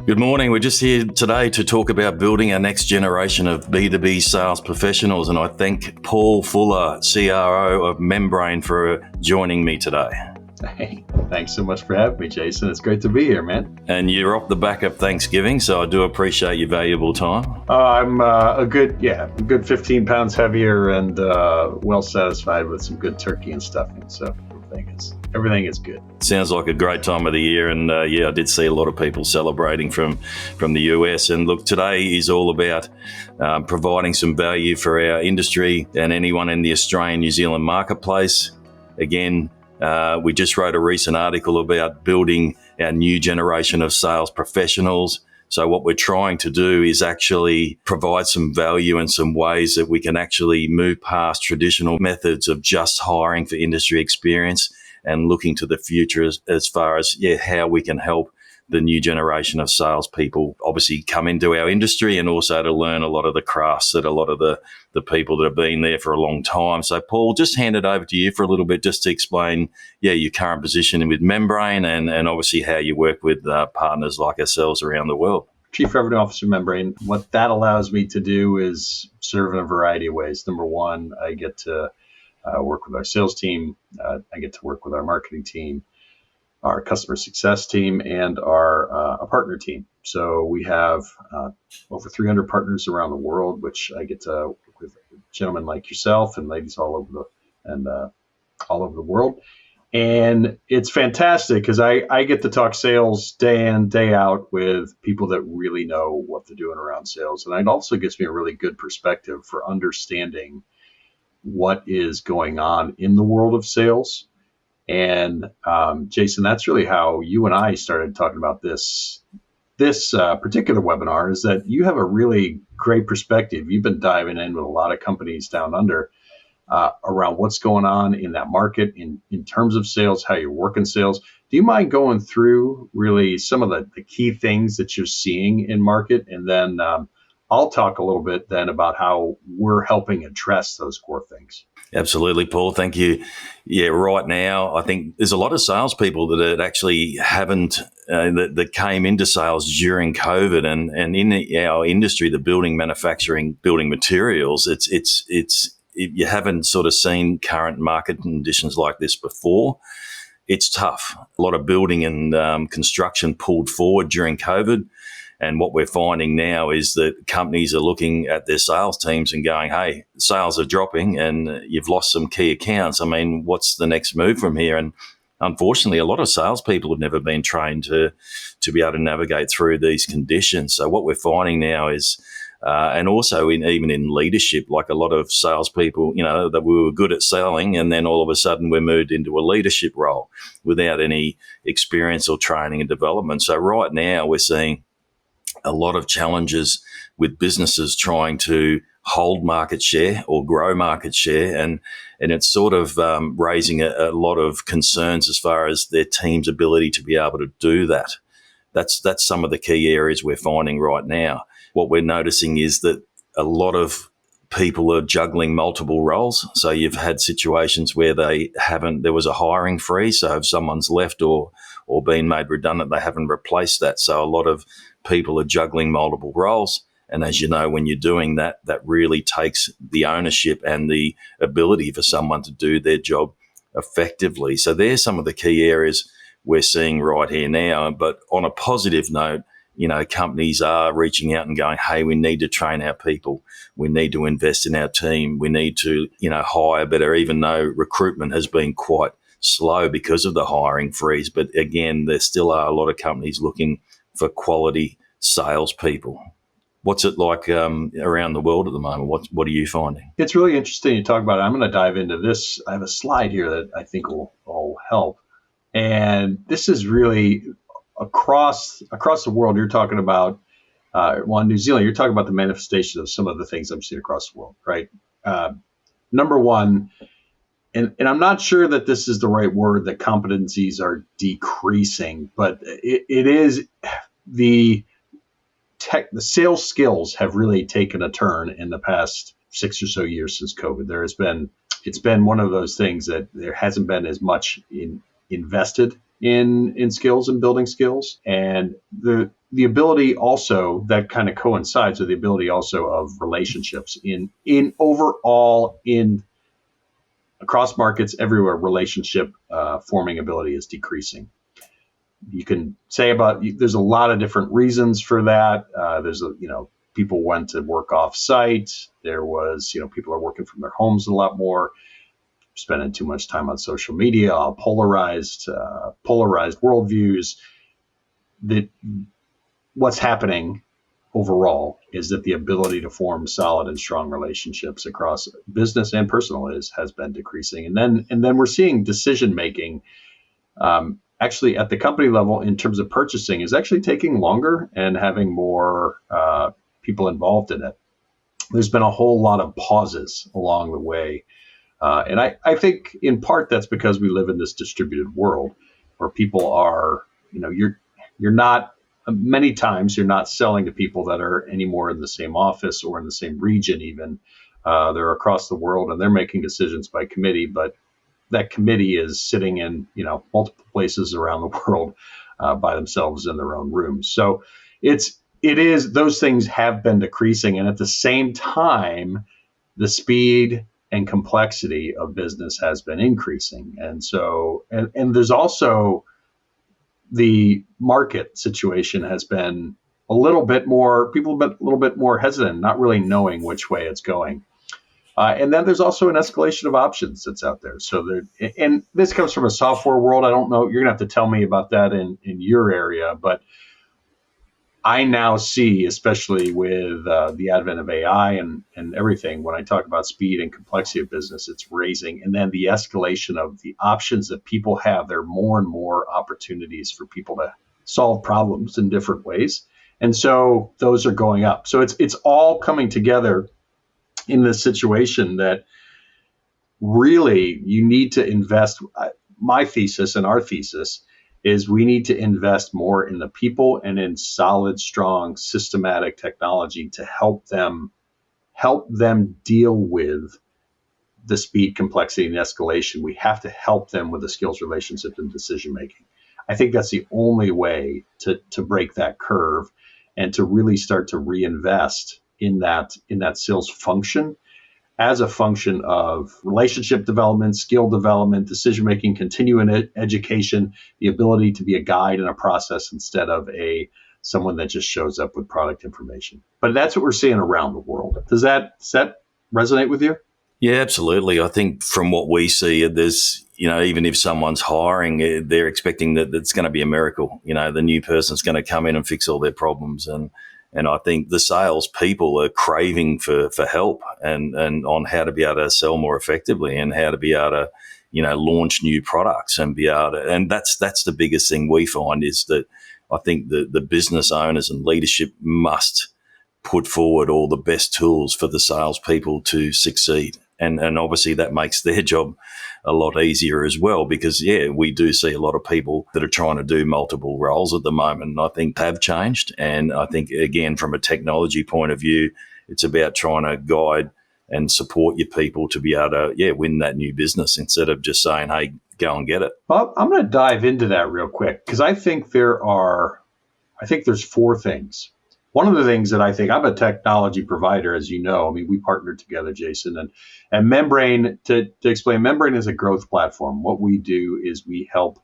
Good morning. We're just here today to talk about building our next generation of B2B sales professionals. And I thank Paul Fuller, CRO of Membrain, for joining me today. Hey, thanks so much for having me, Jason. It's great to be here, man. And you're off the back of Thanksgiving, so I do appreciate your valuable time. I'm a good 15 pounds heavier and well satisfied with some good turkey and stuffing. So everything is good. Sounds like a great time of the year, and I did see a lot of people celebrating from the US. And look, today is all about providing some value for our industry and anyone in the Australian New Zealand marketplace. Again, we just wrote a recent article about building our new generation of sales professionals. So what we're trying to do is actually provide some value and some ways that we can actually move past traditional methods of just hiring for industry experience and looking to the future as far as how we can help the new generation of salespeople obviously come into our industry, and also to learn a lot of the crafts that a lot of the people that have been there for a long time. So Paul, just hand it over to you for a little bit just to explain your current position with Membrain and obviously how you work with partners like ourselves around the world. Chief Revenue Officer Membrain, what that allows me to do is serve in a variety of ways. Number one, I get to work with our sales team. I get to work with our marketing team, our customer success team, and our partner team. So we have over 300 partners around the world, which I get to work with gentlemen like yourself and ladies all over the world. And it's fantastic because I get to talk sales day in, day out with people that really know what they're doing around sales. And it also gives me a really good perspective for understanding what is going on in the world of sales. And Jason, that's really how you and I started talking about this particular webinar, is that you have a really great perspective. You've been diving in with a lot of companies down under around what's going on in that market in terms of sales, how you're working sales. Do you mind going through really some of the key things that you're seeing in market? And then I'll talk a little bit then about how we're helping address those core things. Absolutely, Paul. Thank you. Yeah, right now, I think there's a lot of salespeople that actually haven't, that came into sales during COVID, and in our industry, the building, manufacturing, building materials, you haven't sort of seen current market conditions like this before. It's tough. A lot of building and construction pulled forward during COVID. And what we're finding now is that companies are looking at their sales teams and going, hey, sales are dropping and you've lost some key accounts. I mean, what's the next move from here? And unfortunately, a lot of salespeople have never been trained to be able to navigate through these conditions. So what we're finding now is, and also even in leadership, like a lot of salespeople, that we were good at selling, and then all of a sudden we're moved into a leadership role without any experience or training and development. So right now we're seeing a lot of challenges with businesses trying to hold market share or grow market share. And it's sort of raising a lot of concerns as far as their team's ability to be able to do that. That's some of the key areas we're finding right now. What we're noticing is that a lot of people are juggling multiple roles. So you've had situations where there was a hiring freeze. So if someone's left or been made redundant, they haven't replaced that. So a lot of people are juggling multiple roles. And as you know, when you're doing that, that really takes the ownership and the ability for someone to do their job effectively. So there's some of the key areas we're seeing right here now. But on a positive note, companies are reaching out and going, hey, we need to train our people. We need to invest in our team. We need to, hire better, even though recruitment has been quite slow because of the hiring freeze. But again, there still are a lot of companies looking for quality salespeople. What's it like around the world at the moment? What are you finding? It's really interesting you talk about it. I'm going to dive into this. I have a slide here that I think will help. And this is really across the world. You're talking about, New Zealand, you're talking about the manifestation of some of the things I'm seeing across the world, right? Number one, and I'm not sure that this is the right word, that competencies are decreasing, but it is the sales skills have really taken a turn in the past 6 or so years since COVID. It's been one of those things that there hasn't been as much invested in skills and building skills. And the ability also that kind of coincides with the ability also of relationships in overall in across markets everywhere. Relationship forming ability is decreasing. You can say there's a lot of different reasons for that. People went to work off site. There was, people are working from their homes a lot more, spending too much time on social media, polarized worldviews. That what's happening overall is that the ability to form solid and strong relationships across business and personal has been decreasing. And then we're seeing decision making actually at the company level in terms of purchasing is actually taking longer and having more people involved in it. There's been a whole lot of pauses along the way. And I think in part that's because we live in this distributed world where people are, you're not, many times you're not selling to people that are anymore in the same office or in the same region even. They're across the world and they're making decisions by committee, but that committee is sitting in, multiple places around the world by themselves in their own rooms. So those things have been decreasing. And at the same time, the speed and complexity of business has been increasing. And so, and there's also the market situation has been people have been a little bit more hesitant, not really knowing which way it's going. And then there's also an escalation of options that's out there. So and this comes from a software world. I don't know. You're gonna have to tell me about that in your area, but I now see, especially with the advent of AI and everything, when I talk about speed and complexity of business, it's raising. And then the escalation of the options that people have, there are more and more opportunities for people to solve problems in different ways. And so those are going up. So it's all coming together in this situation that really you need to invest. My thesis and our thesis is we need to invest more in the people and in solid, strong, systematic technology to help them deal with the speed, complexity, and escalation. We have to help them with the skills, relationships, and decision making. I think that's the only way to break that curve and to really start to reinvest in that sales function as a function of relationship development, skill development, decision-making, continuing education, the ability to be a guide in a process instead of someone that just shows up with product information. But that's what we're seeing around the world. Does that resonate with you? Yeah, absolutely. I think from what we see, there's, even if someone's hiring, they're expecting that it's going to be a miracle. The new person's going to come in and fix all their problems. And I think the sales people are craving for help and on how to be able to sell more effectively and how to be able to, launch new products and be able to, and that's the biggest thing we find is that I think the business owners and leadership must put forward all the best tools for the salespeople to succeed. And obviously that makes their job a lot easier as well because, we do see a lot of people that are trying to do multiple roles at the moment, and I think have changed. And I think, again, from a technology point of view, it's about trying to guide and support your people to be able to, win that new business instead of just saying, hey, go and get it. Well, I'm going to dive into that real quick because I think there's four things. One of the things that I think, I'm a technology provider, as you know. I mean, we partnered together, Jason, and Membrain, to explain, Membrain is a growth platform. What we do is we help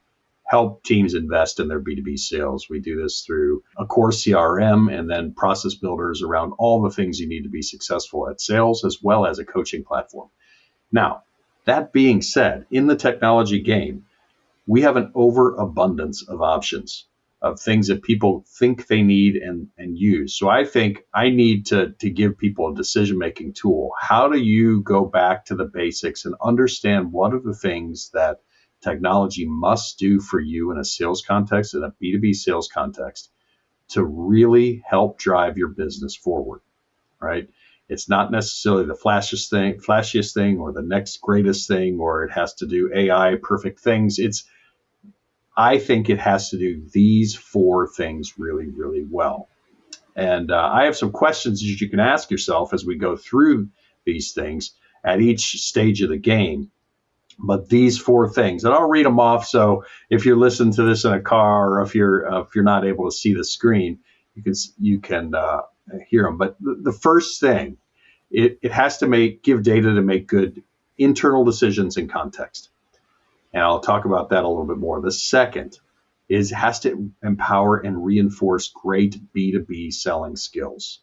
teams invest in their B2B sales. We do this through a core CRM and then process builders around all the things you need to be successful at sales, as well as a coaching platform. Now, that being said, in the technology game, we have an overabundance of options of things that people think they need and use. So I think I need to give people a decision-making tool. How do you go back to the basics and understand what are the things that technology must do for you in a sales context, in a B2B sales context, to really help drive your business forward, right? It's not necessarily the flashiest thing or the next greatest thing, or it has to do AI perfect things. I think it has to do these four things really, really well. And I have some questions that you can ask yourself as we go through these things at each stage of the game. But these four things, and I'll read them off. So if you're listening to this in a car, or if you're not able to see the screen, you can hear them. But the first thing, it has to give data to make good internal decisions in context. And I'll talk about that a little bit more. The second is it has to empower and reinforce great B2B selling skills.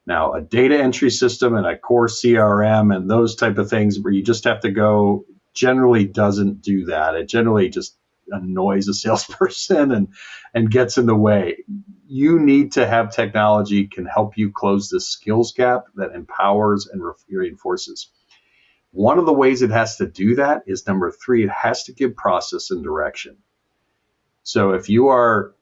Now, a data entry system and a core CRM and those type of things where you just have to go generally doesn't do that. It generally just annoys a salesperson and gets in the way. You need to have technology can help you close the skills gap that empowers and reinforces. One of the ways it has to do that is number 3, it has to give process and direction. So if you are,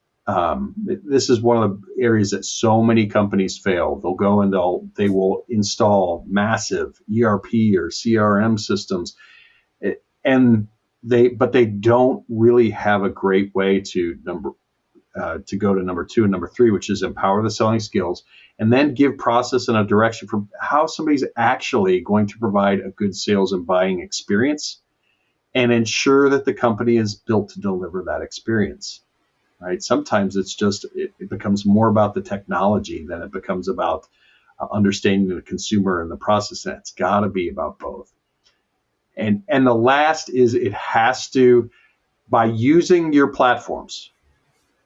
this is one of the areas that so many companies fail. They'll go and they will install massive ERP or CRM systems, but they don't really have a great way to go to number 2 and number 3, which is empower the selling skills, and then give process and a direction for how somebody's actually going to provide a good sales and buying experience, and ensure that the company is built to deliver that experience. Right? Sometimes it becomes more about the technology than it becomes about understanding the consumer and the process. And it's got to be about both. And the last is it has to, by using your platforms,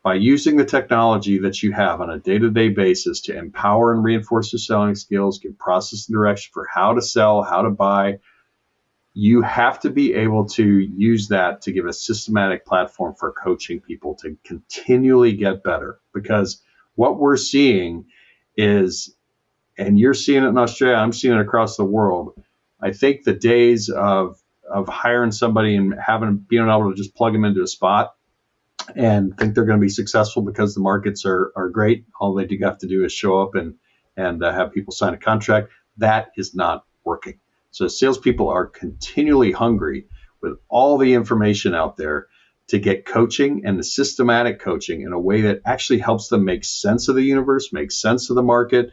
by using the technology that you have on a day-to-day basis to empower and reinforce your selling skills, give process and direction for how to sell, how to buy, you have to be able to use that to give a systematic platform for coaching people to continually get better. Because what we're seeing is, and you're seeing it in Australia, I'm seeing it across the world, I think the days of hiring somebody and being able to just plug them into a spot and think they're going to be successful because the markets are great. All they have to do is show up and have people sign a contract. That is not working. So salespeople are continually hungry with all the information out there to get coaching and the systematic coaching in a way that actually helps them make sense of the universe, make sense of the market,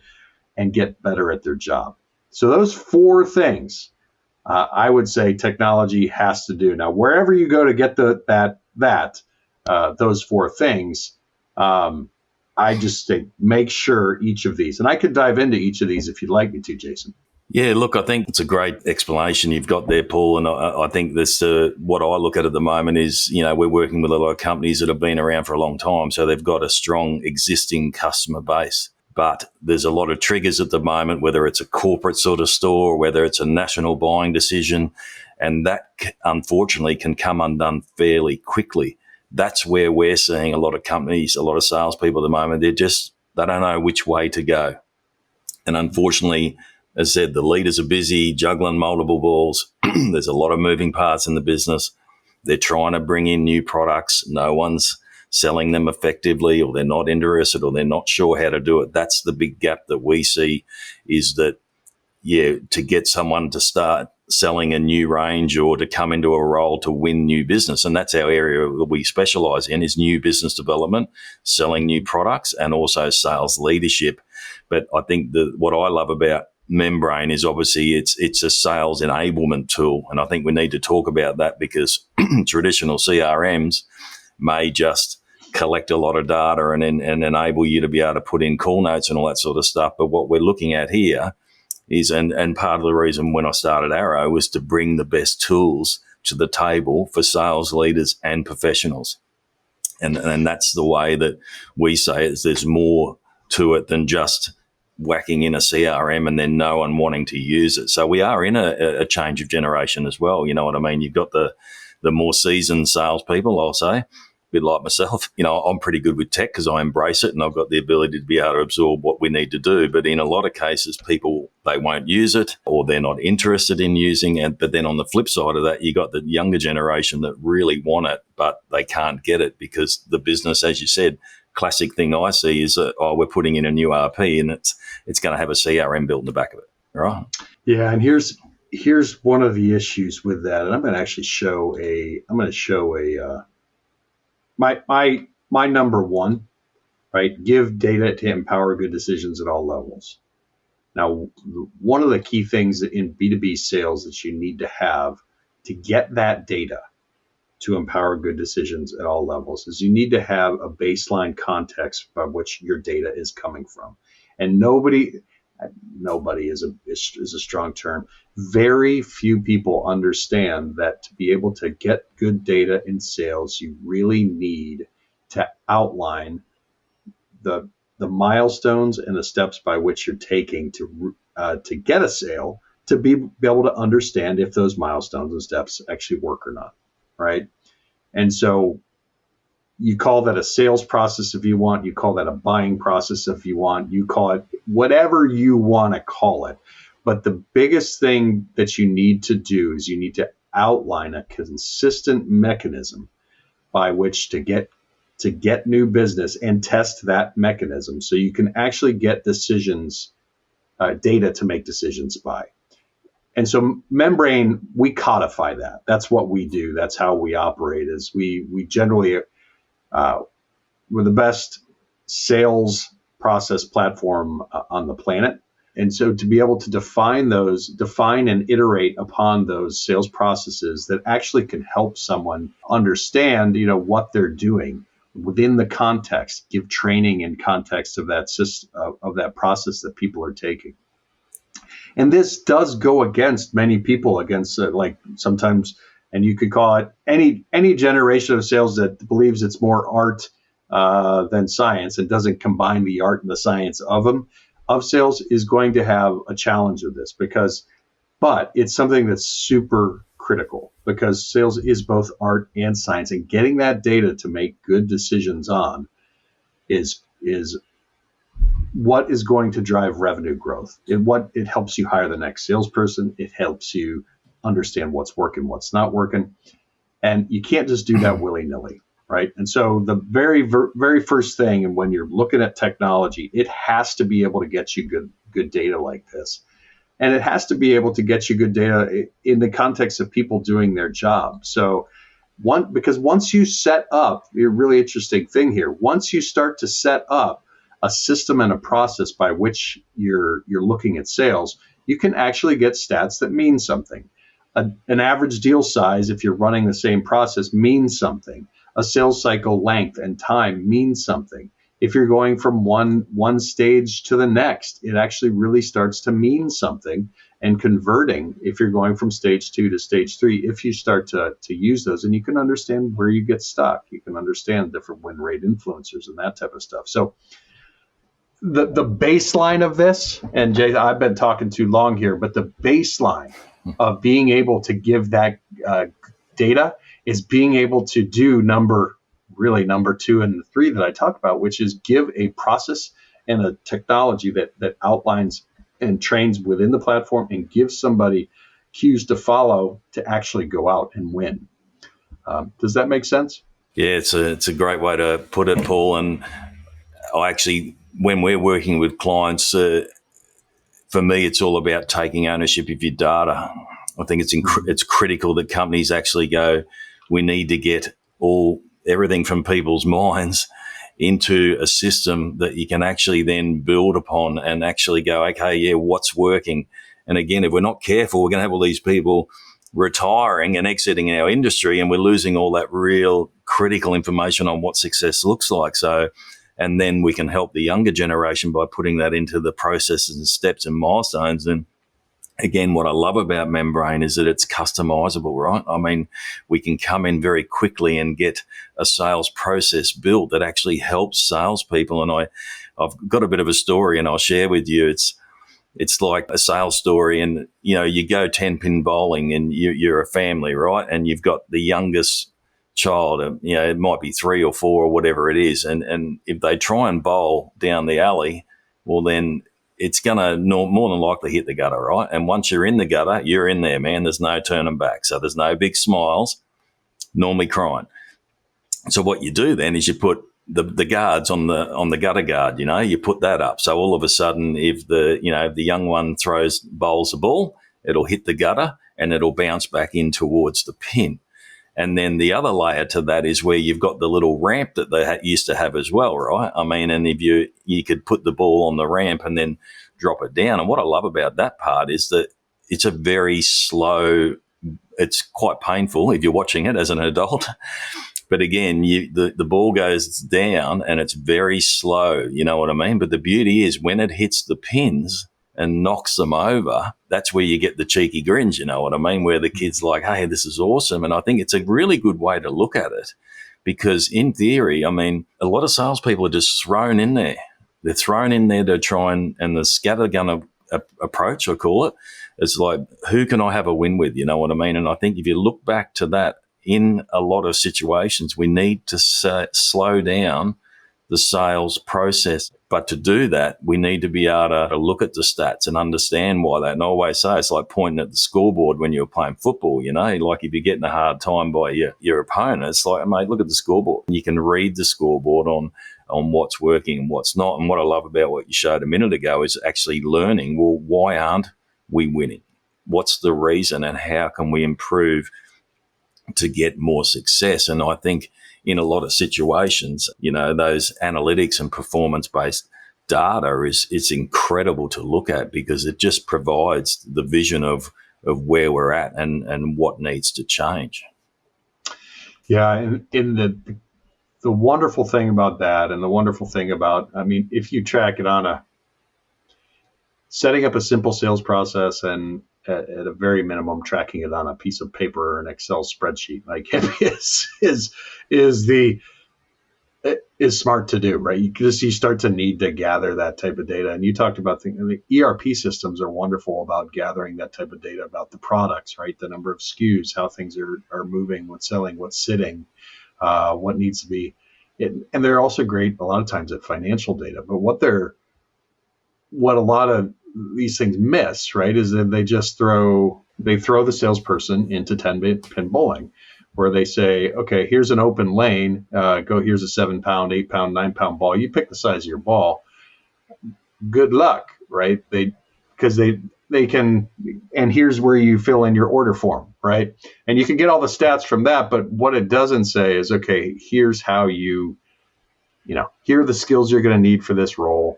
and get better at their job. So those 4 things, I would say technology has to do. Now, wherever you go to get those 4 things, I just think make sure each of these, and I could dive into each of these if you'd like me to, Jason. Yeah, look, I think it's a great explanation you've got there, Paul. And I think this, what I look at the moment is, we're working with a lot of companies that have been around for a long time. So they've got a strong existing customer base. But there's a lot of triggers at the moment, whether it's a corporate sort of store, whether it's a national buying decision. And that, unfortunately, can come undone fairly quickly. That's where we're seeing a lot of companies, a lot of salespeople at the moment, they don't know which way to go. And unfortunately, as I said, the leaders are busy juggling multiple balls. There's a lot of moving parts in the business. They're trying to bring in new products. No one's selling them effectively, or they're not interested, or they're not sure how to do it. That's the big gap that we see, is that, to get someone to start selling a new range or to come into a role to win new business. And that's our area that we specialize in, is new business development, selling new products, and also sales leadership. But I think what I love about Membrain is obviously it's a sales enablement tool. And I think we need to talk about that, because traditional CRMs may just collect a lot of data and enable you to be able to put in call notes and all that sort of stuff. But what we're looking at here is, and part of the reason when I started Arrow was to bring the best tools to the table for sales leaders and professionals. And that's the way that we say it, is there's more to it than just whacking in a CRM and then no one wanting to use it. So we are in a change of generation as well. You know what I mean? You've got the more seasoned salespeople, I'll say, a bit like myself. I'm pretty good with tech because I embrace it and I've got the ability to be able to absorb what we need to do. But in a lot of cases, people, they won't use it, or they're not interested in using it. But then on the flip side of that, you got the younger generation that really want it, but they can't get it because the business, as you said, classic thing I see is we're putting in a new RP and it's going to have a CRM built in the back of it, right? Yeah, and here's one of the issues with that, and I'm going to actually show my number one, right? Give data to empower good decisions at all levels. Now, one of the key things in B2B sales that you need to have to get that data to empower good decisions at all levels is you need to have a baseline context by which your data is coming from. And nobody is a strong term. Very few people understand that to be able to get good data in sales, you really need to outline the milestones and the steps by which you're taking to get a sale, to be able to understand if those milestones and steps actually work or not, right? And so you call that a sales process if you want, you call that a buying process if you want, you call it whatever you want to call it. But the biggest thing that you need to do is you need to outline a consistent mechanism by which to get new business and test that mechanism so you can actually get data to make decisions by. And so Membrain, we codify that. That's what we do. That's how we operate. Is we generally we're the best sales process platform on the planet. And so to be able to define and iterate upon those sales processes that actually can help someone understand, what they're doing within the context, give training in context of that system, of that process that people are taking. And this does go against many people, like sometimes, and you could call it any generation of sales that believes it's more art than science and doesn't combine the art and the science of sales is going to have a challenge of this but it's something that's super critical because sales is both art and science, and getting that data to make good decisions on is what is going to drive revenue growth. It helps you hire the next salesperson. It helps you understand what's working, what's not working. And you can't just do that willy-nilly, right? And so the very, very first thing, and when you're looking at technology, it has to be able to get you good data like this. And it has to be able to get you good data in the context of people doing their job. So because once you set up, a really interesting thing here, once you start to set up a system and a process by which you're looking at sales, you can actually get stats that mean something. An average deal size, if you're running the same process, means something. A sales cycle length and time means something. If you're going from one stage to the next, it actually really starts to mean something. And converting, if you're going from stage 2 to stage 3, if you start to use those, and you can understand where you get stuck, you can understand different win rate influencers and that type of stuff. So the baseline of this, and Jay, I've been talking too long here, but the baseline of being able to give that data is being able to do number 2 and 3 that I talked about, which is give a process and a technology that outlines and trains within the platform and gives somebody cues to follow to actually go out and win. Does that make sense? Yeah, it's a great way to put it, Paul. And I actually, when we're working with clients, for me, it's all about taking ownership of your data. I think it's critical that companies actually go, we need to get everything from people's minds into a system that you can actually then build upon and actually go, okay, yeah, what's working? And again, if we're not careful, we're going to have all these people retiring and exiting our industry, and we're losing all that real critical information on what success looks like. So, and then we can help the younger generation by putting that into the processes and steps and milestones. And again, what I love about Membrain is that it's customizable, right? I mean, we can come in very quickly and get a sales process built that actually helps salespeople. And I've got a bit of a story, and I'll share with you. It's like a sales story, and you go 10-pin bowling, and you're a family, right? And you've got the youngest child, it might be 3 or 4 or whatever it is, and if they try and bowl down the alley, well, then it's going to more than likely hit the gutter, right? And once you're in the gutter, you're in there, man. There's no turning back. So there's no big smiles, normally crying. So what you do then is you put the guards on the gutter guard, you put that up. So all of a sudden, if the young one bowls the ball, it'll hit the gutter and it'll bounce back in towards the pin. And then the other layer to that is where you've got the little ramp that they used to have as well, right? I mean, and if you could put the ball on the ramp and then drop it down. And what I love about that part is that it's a very slow it's quite painful if you're watching it as an adult. But again, the ball goes down and it's very slow, you know what I mean? But the beauty is when it hits the pins and knocks them over, that's where you get the cheeky grins, you know what I mean? Where the kid's like, hey, this is awesome. And I think it's a really good way to look at it because in theory, I mean, a lot of salespeople are just thrown in there. They're thrown in there to try and the scattergun approach, I call it. It's like, who can I have a win with? You know what I mean? And I think if you look back to that, in a lot of situations, we need to slow down the sales process. But to do that, we need to be able to look at the stats and understand why that. And I always say it's like pointing at the scoreboard when you're playing football, you know, like if you're getting a hard time by your opponent, it's like, mate, look at the scoreboard. You can read the scoreboard on what's working and what's not. And what I love about what you showed a minute ago is actually learning, well, why aren't we winning? What's the reason and how can we improve to get more success? And I think in a lot of situations, you know, those analytics and performance-based data it's incredible to look at because it just provides the vision of where we're at and what needs to change. Yeah, and in the wonderful thing about that and the wonderful thing about, I mean, if you track it on setting up a simple sales process and at a very minimum, tracking it on a piece of paper or an Excel spreadsheet, like is smart to do, right? You start to need to gather that type of data. And you talked about the ERP systems are wonderful about gathering that type of data about the products, right? The number of SKUs, how things are moving, what's selling, what's sitting, what needs to be. And they're also great a lot of times at financial data. But what a lot of these things miss, right, is that they throw the salesperson into 10-pin bowling, where they say, okay, here's an open lane, here's a 7-pound, 8-pound, 9-pound ball. You pick the size of your ball. Good luck, right? Because they can, and here's where you fill in your order form, right? And you can get all the stats from that, but what it doesn't say is, okay, here's how here are the skills you're going to need for this role.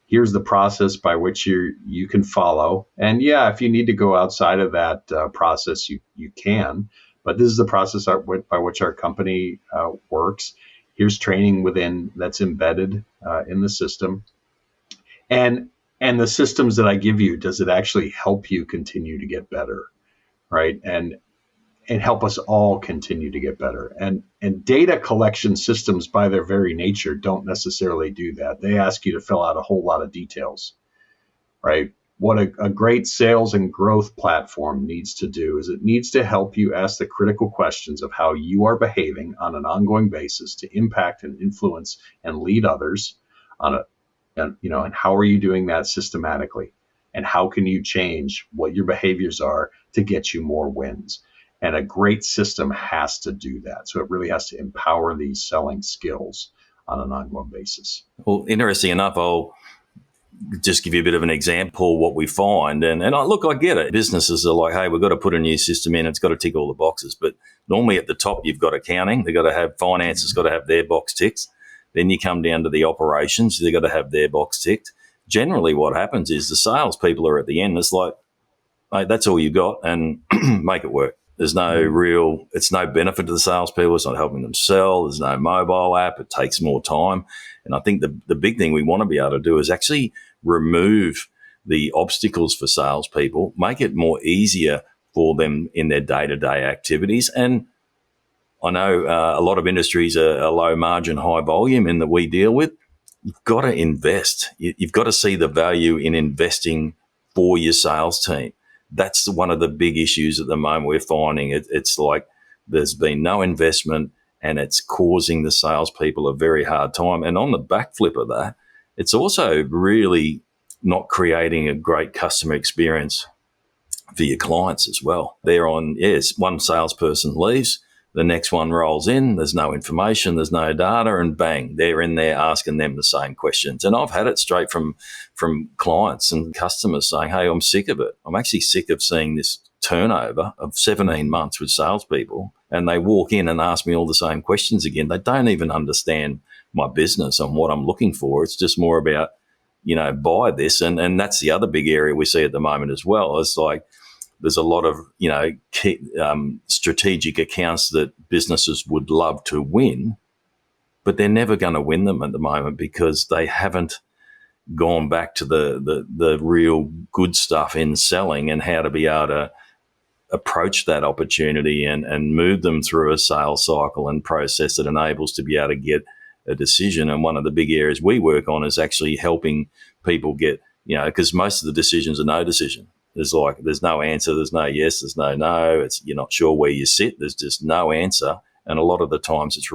Here's the process by which you can follow. And yeah, if you need to go outside of that process, you can. But this is the process by which our company works. Here's training that's embedded in the system. And the systems that I give you, does it actually help you continue to get better, right? And help us all continue to get better. And data collection systems, by their very nature, don't necessarily do that. They ask you to fill out a whole lot of details, right? What a great sales and growth platform needs to do is it needs to help you ask the critical questions of how you are behaving on an ongoing basis to impact and influence and lead others and how are you doing that systematically? And how can you change what your behaviors are to get you more wins? And a great system has to do that. So it really has to empower these selling skills on an ongoing basis. Well, interesting enough, I'll just give you a bit of an example of what we find. And I get it. Businesses are like, hey, we've got to put a new system in. It's got to tick all the boxes. But normally at the top, you've got accounting. They've got to have finance. It's got to have their box ticked. Then you come down to the operations. They've got to have their box ticked. Generally, what happens is the salespeople are at the end. It's like, mate, that's all you got and make it work. There's it's no benefit to the salespeople. It's not helping them sell. There's no mobile app. It takes more time. And I think the big thing we want to be able to do is actually remove the obstacles for salespeople, make it more easier for them in their day-to-day activities. And I know a lot of industries are low margin, high volume in that we deal with. You've got to invest. You've got to see the value in investing for your sales team. That's one of the big issues at the moment we're finding. It's like there's been no investment and it's causing the salespeople a very hard time. And on the back flip of that, it's also really not creating a great customer experience for your clients as well. One salesperson leaves, the next one rolls in, there's no information, there's no data, and bang, they're in there asking them the same questions. And I've had it straight from clients and customers saying, hey, I'm sick of it. I'm actually sick of seeing this turnover of 17 months with salespeople, and they walk in and ask me all the same questions again. They don't even understand my business and what I'm looking for. It's just more about, buy this. And that's the other big area we see at the moment as well. It's like there's a lot of, key, strategic accounts that businesses would love to win, but they're never going to win them at the moment because they haven't gone back to the real good stuff in selling and how to be able to approach that opportunity and move them through a sales cycle and process that enables to be able to get a decision. And one of the big areas we work on is actually helping people get, because most of the decisions are no decision. There's no answer, there's no yes, there's no. You're not sure where you sit. There's just no answer. And a lot of the times it's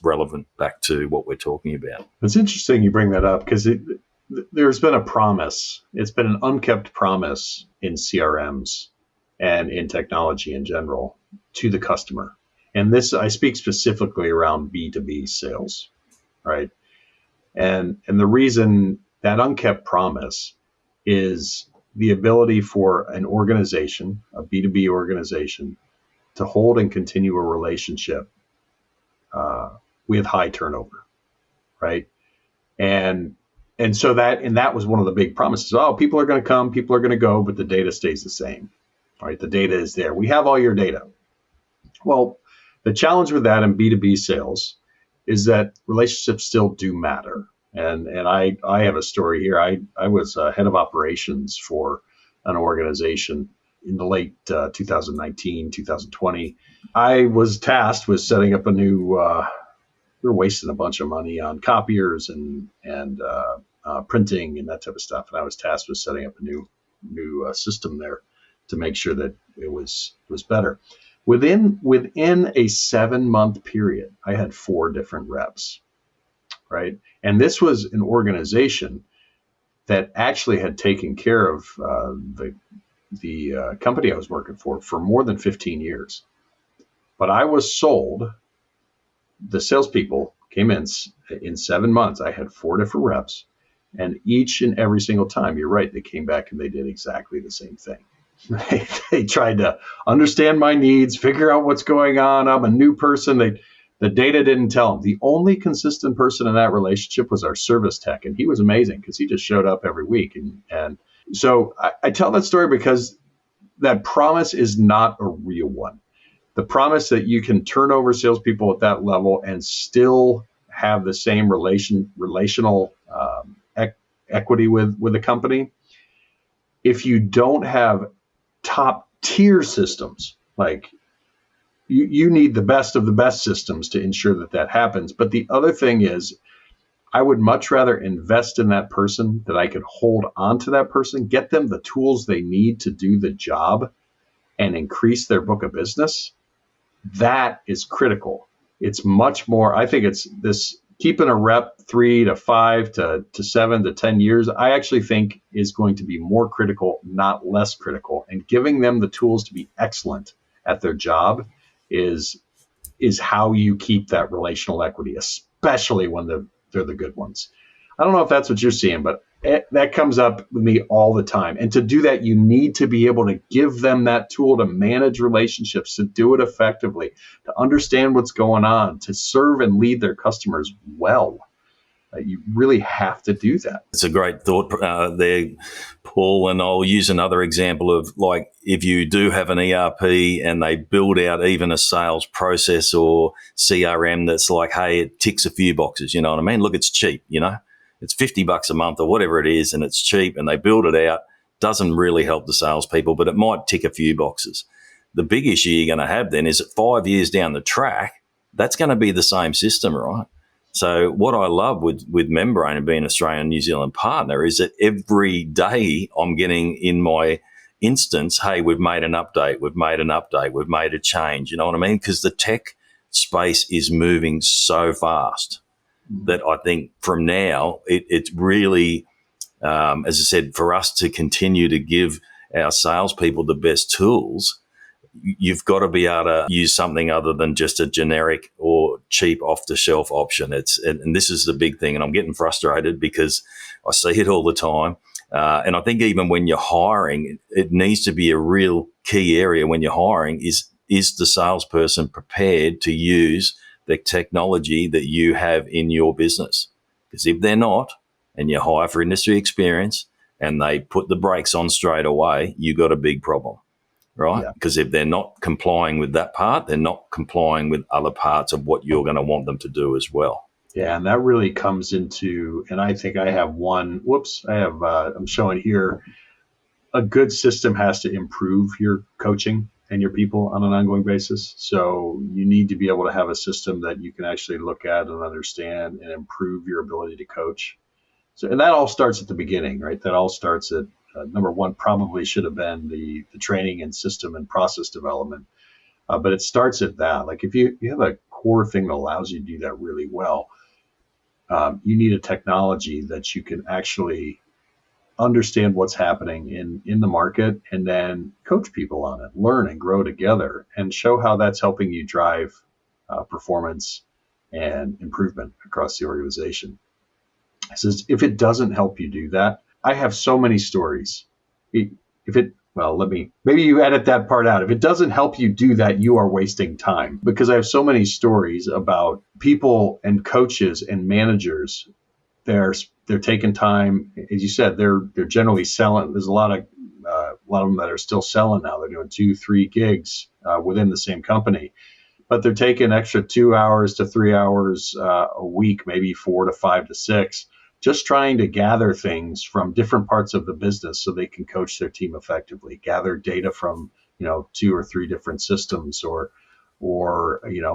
relevant back to what we're talking about. It's interesting you bring that up because there's been a promise. It's been an unkept promise in CRMs and in technology in general to the customer. And this, I speak specifically around B2B sales, right? And the reason that unkept promise is the ability for an organization, a B2B organization, to hold and continue a relationship with high turnover, right? And so that was one of the big promises. Oh, people are going to come, people are going to go, but the data stays the same, right? The data is there. We have all your data. Well, the challenge with that in B2B sales is that relationships still do matter. And I have a story here. I was head of operations for an organization in the late 2019, 2020. I was tasked with setting up a new, we were wasting a bunch of money on copiers and printing and that type of stuff. And I was tasked with setting up a new system there to make sure that it was better. Within a 7-month period, I had 4 different reps, right? And this was an organization that actually had taken care of the company I was working for more than 15 years. But I was sold. The salespeople came in 7 months. I had 4 different reps, and each and every single time, you're right, they came back and they did exactly the same thing. They tried to understand my needs, figure out what's going on. I'm a new person. The data didn't tell them. The only consistent person in that relationship was our service tech, and he was amazing because he just showed up every week. And so I tell that story because that promise is not a real one. The promise that you can turn over salespeople at that level and still have the same relational equity with the company. If you don't have top tier systems, like you need the best of the best systems to ensure that happens. But the other thing is, I would much rather invest in that person, that I could hold on to that person, get them the tools they need to do the job and increase their book of business. That is critical. It's much more, I think it's this keeping a rep 3 to 5 to 7 to 10 years, I actually think is going to be more critical, not less critical. And giving them the tools to be excellent at their job is how you keep that relational equity, especially when they're the good ones. I don't know if that's what you're seeing, but that comes up with me all the time. And to do that, you need to be able to give them that tool to manage relationships, to do it effectively, to understand what's going on, to serve and lead their customers well. You really have to do that. It's a great thought there, Paul. And I'll use another example of, like, if you do have an ERP and they build out even a sales process or CRM that's like, hey, it ticks a few boxes, you know what I mean? Look, it's cheap, It's $50 a month or whatever it is, and it's cheap, and they build it out. Doesn't really help the salespeople, but it might tick a few boxes. The big issue you're going to have then is that 5 years down the track, that's going to be the same system, right? So what I love with Membrain and being an Australian New Zealand partner is that every day I'm getting in my instance, hey, we've made an update, we've made a change, you know what I mean? Because the tech space is moving so fast that I think from now, it's really, as I said, for us to continue to give our salespeople the best tools, you've got to be able to use something other than just a generic or cheap off-the-shelf option. And this is the big thing, and I'm getting frustrated because I see it all the time. And I think even when you're hiring, it needs to be a real key area when you're hiring is the salesperson prepared to use the technology that you have in your business? Because if they're not, and you hire for industry experience and they put the brakes on straight away, you got a big problem. right? Yeah. Because if they're not complying with that part, they're not complying with other parts of what you're going to want them to do as well. Yeah, and that really comes into, and I think I have one, I'm showing here, a good system has to improve your coaching and your people on an ongoing basis. So you need to be able to have a system that you can actually look at and understand and improve your ability to coach. So, and that all starts at the beginning, right? That all starts at number one, probably should have been the training and system and process development. But it starts at that. Like if you have a core thing that allows you to do that really well, you need a technology that you can actually understand what's happening in the market and then coach people on it, learn and grow together, and show how that's helping you drive performance and improvement across the organization. It says if it doesn't help you do that, I have so many stories. If it well, maybe you edit that part out. If it doesn't help you do that, you are wasting time, because I have so many stories about people and coaches and managers. They're taking time, as you said. They're generally selling. There's a lot of them that are still selling now. They're doing 2-3 gigs within the same company, but they're taking extra 2 hours to 3 hours a week, maybe 4 to 5 to 6, just trying to gather things from different parts of the business so they can coach their team effectively. Gather data from 2 or 3 different systems, or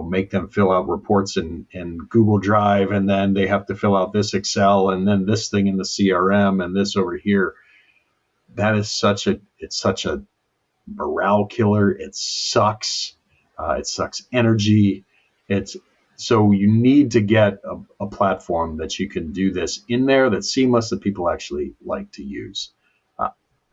make them fill out reports in Google Drive, and then they have to fill out this Excel, and then this thing in the CRM, and this over here. That is such a morale killer. It sucks. It sucks energy. So you need to get a platform that you can do this in there that's seamless, that people actually like to use.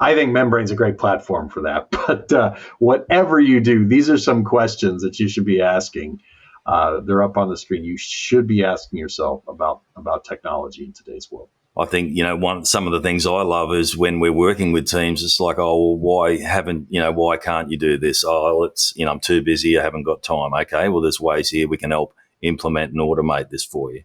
I think Membrain's a great platform for that. But whatever you do, these are some questions that you should be asking. They're up on the screen. You should be asking yourself about technology in today's world. I think, some of the things I love is when we're working with teams, it's like, oh, well, why can't you do this? Oh, I'm too busy. I haven't got time. Okay, well, there's ways here we can help implement and automate this for you.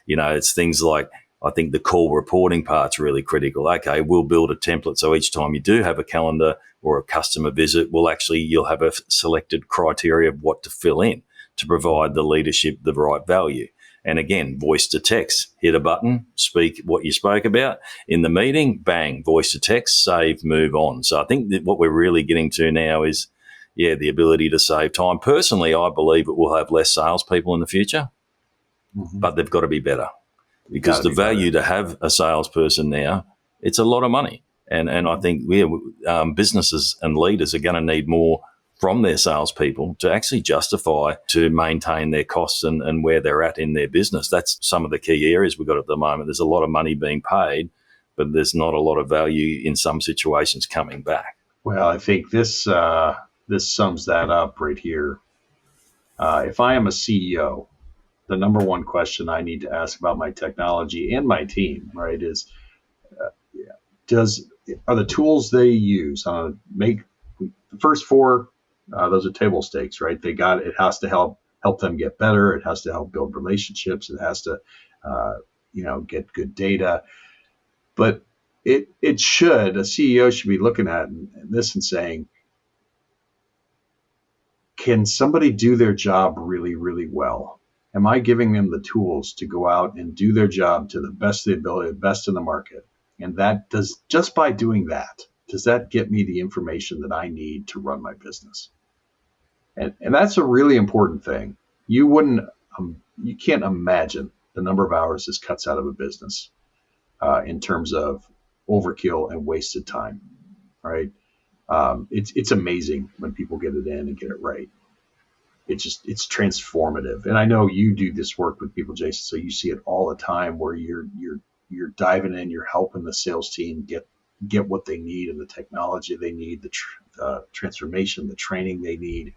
It's things like, I think the call reporting part's really critical. Okay, we'll build a template. So each time you do have a calendar or a customer visit, you'll have a selected criteria of what to fill in to provide the leadership the right value. And again, voice to text, hit a button, speak what you spoke about in the meeting, bang, voice to text, save, move on. So I think that what we're really getting to now is, the ability to save time. Personally, I believe it will have less salespeople in the future, but they've got to be better, because the value to have a salesperson now, it's a lot of money. And I think businesses and leaders are going to need more from their salespeople to actually justify, to maintain their costs and where they're at in their business. That's some of the key areas we've got at the moment. There's a lot of money being paid, but there's not a lot of value in some situations coming back. Well, I think this sums that up right here. If I am a CEO, the number one question I need to ask about my technology and my team, right, is are the tools they use make the first 4? Those are table stakes, right? It has to help them get better. It has to help build relationships. It has to, get good data. But a CEO should be looking at this and saying, can somebody do their job really, really well? Am I giving them the tools to go out and do their job to the best of the ability, the best in the market? And just by doing that, does that get me the information that I need to run my business? And that's a really important thing. You can't imagine the number of hours this cuts out of a business in terms of overkill and wasted time, right? It's amazing when people get it in and get it right. It's transformative. And I know you do this work with people, Jason, so you see it all the time, where you're diving in, you're helping the sales team get what they need and the technology they need, the transformation, the training they need,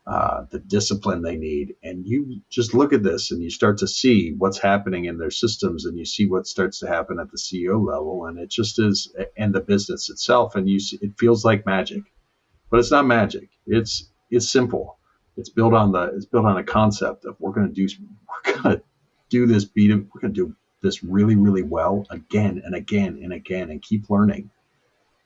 the discipline they need. And you just look at this and you start to see what's happening in their systems, and you see what starts to happen at the CEO level, and it just is, and the business itself. And it feels like magic, but it's not magic. It's simple. It's built on a concept of we're going to do this really, really well again and again and again, and keep learning.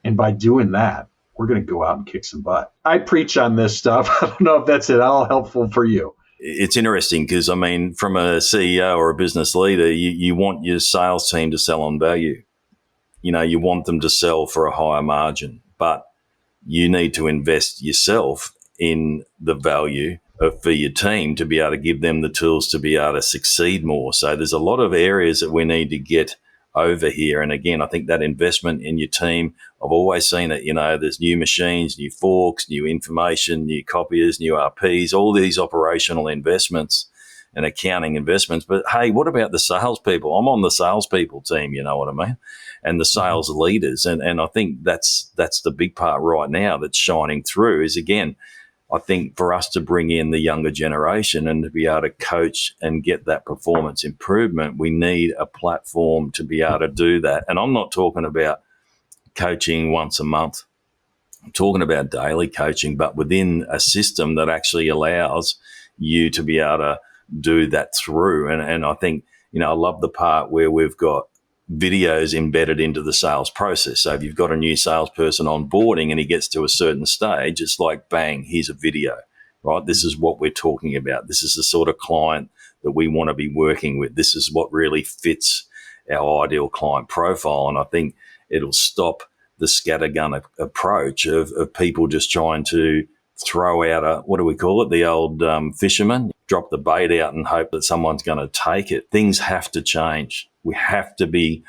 And by doing that, we're going to go out and kick some butt. I preach on this stuff. I don't know if that's at all helpful for you. It's interesting because, I mean, from a CEO or a business leader, you want your sales team to sell on value. You want them to sell for a higher margin, but you need to invest yourself in the value for your team to be able to give them the tools to be able to succeed more. So there's a lot of areas that we need to get over here. And again, I think that investment in your team, I've always seen it, there's new machines, new forks, new information, new copiers, new RPs, all these operational investments and accounting investments. But hey, what about the salespeople? I'm on the salespeople team, you know what I mean? And the sales leaders. And I think that's the big part right now that's shining through is, again, I think for us to bring in the younger generation and to be able to coach and get that performance improvement, we need a platform to be able to do that. And I'm not talking about coaching once a month. I'm talking about daily coaching, but within a system that actually allows you to be able to do that through. And I think, I love the part where we've got videos embedded into the sales process. So if you've got a new salesperson onboarding and he gets to a certain stage, it's like, bang, here's a video, right? This is what we're talking about. This is the sort of client that we want to be working with. This is what really fits our ideal client profile. And I think it'll stop the scattergun approach of people just trying to throw out what do we call it? The old fisherman, drop the bait out and hope that someone's going to take it. Things have to change. We have to be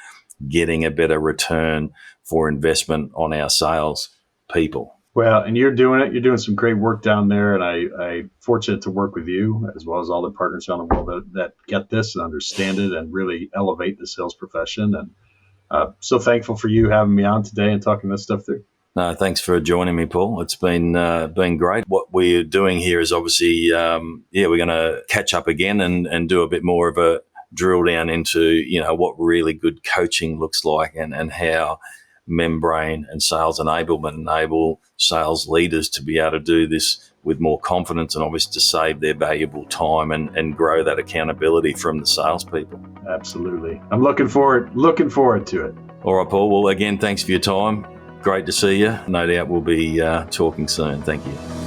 getting a better return for investment on our sales people. Well, and you're doing it. You're doing some great work down there, and I'm fortunate to work with you as well as all the partners around the world that get this and understand it and really elevate the sales profession. And so thankful for you having me on today and talking this stuff through. No, thanks for joining me, Paul. It's been great. What we're doing here is obviously, we're going to catch up again and do a bit more of a drill down into, what really good coaching looks like and how Membrain and sales enablement enable sales leaders to be able to do this with more confidence and obviously to save their valuable time and grow that accountability from the salespeople. Absolutely. I'm looking forward to it. All right, Paul. Well, again, thanks for your time. Great to see you. No doubt we'll be talking soon. Thank you.